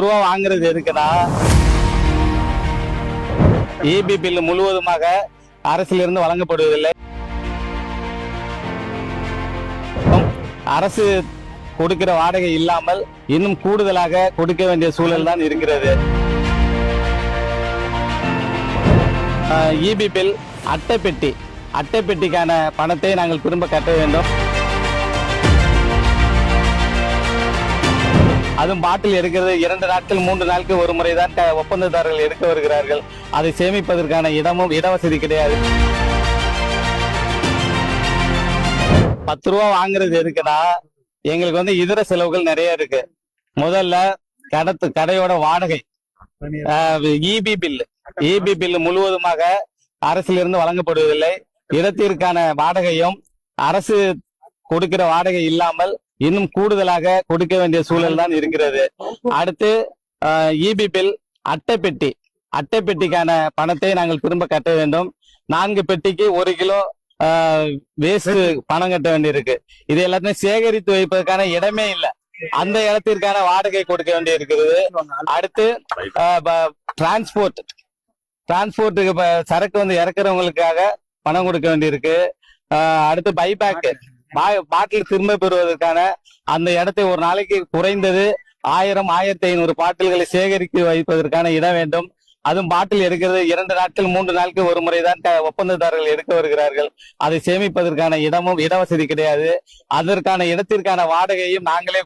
ரூபா வாங்குறது எதுக்குன்னா, இபி பில் முழுவதுமாக அரசிலிருந்து வழங்கப்படுவதில்லை. அரசு கொடுக்கிற வாடகை இல்லாமல் இன்னும் கூடுதலாக கொடுக்க வேண்டிய சூழல் தான் இருக்கிறது. இபி பில் அட்டைப்பெட்டிக்கான பணத்தை நாங்கள் திரும்ப கட்ட வேண்டும். அதுவும் பாட்டில் எடுக்கிறது 2 நாட்கள் 3 நாட்கள் ஒரு முறைதான் ஒப்பந்ததாரர்கள் எடுக்க வருகிறார்கள். அதை சேமிப்பதற்கான இட வசதி கிடையாது. 10 ரூபா வாங்குறது எதுக்குன்னா, எங்களுக்கு இதர செலவுகள் நிறைய இருக்கு. முதல்ல கடையோட வாடகை, இபி பில் முழுவதுமாக அரசிலிருந்து வழங்கப்படுவதில்லை. இடத்திற்கான வாடகையும் அரசு கொடுக்கிற வாடகை இல்லாமல் இன்னும் கூடுதலாக கொடுக்க வேண்டிய சூழல் தான் இருக்கிறது. அடுத்து இபி பில் அட்டைப்பெட்டிக்கான பணத்தை நாங்கள் திரும்ப கட்ட வேண்டும். 4 பெட்டிக்கு 1 கிலோ வேஸ்ட் பணம் கட்ட வேண்டியிருக்கு. இது எல்லாத்தையும் சேகரித்து வைப்பதற்கான இடமே இல்லை. அந்த இடத்திற்கான வாடகை கொடுக்க வேண்டி இருக்கிறது. அடுத்து டிரான்ஸ்போர்ட்டுக்கு சரக்கு இறக்குறவங்களுக்காக பணம் கொடுக்க வேண்டியிருக்கு. அடுத்து பைபேக் பாட்டில் திரும்ப பெறுவதற்கான அந்த இடத்தை ஒரு நாளைக்கு குறைந்தது 1000-1500 பாட்டில்களை சேகரித்து வைப்பதற்கான இடம் வேண்டும். அதுவும் பாட்டில் எடுக்கிறது 2 நாட்கள் 3 நாட்கள் ஒரு முறைதான் ஒப்பந்ததாரர்கள் எடுக்க வருகிறார்கள். அதை சேமிப்பதற்கான இட வசதி கிடையாது. அதற்கான இடத்திற்கான வாடகையும் நாங்களே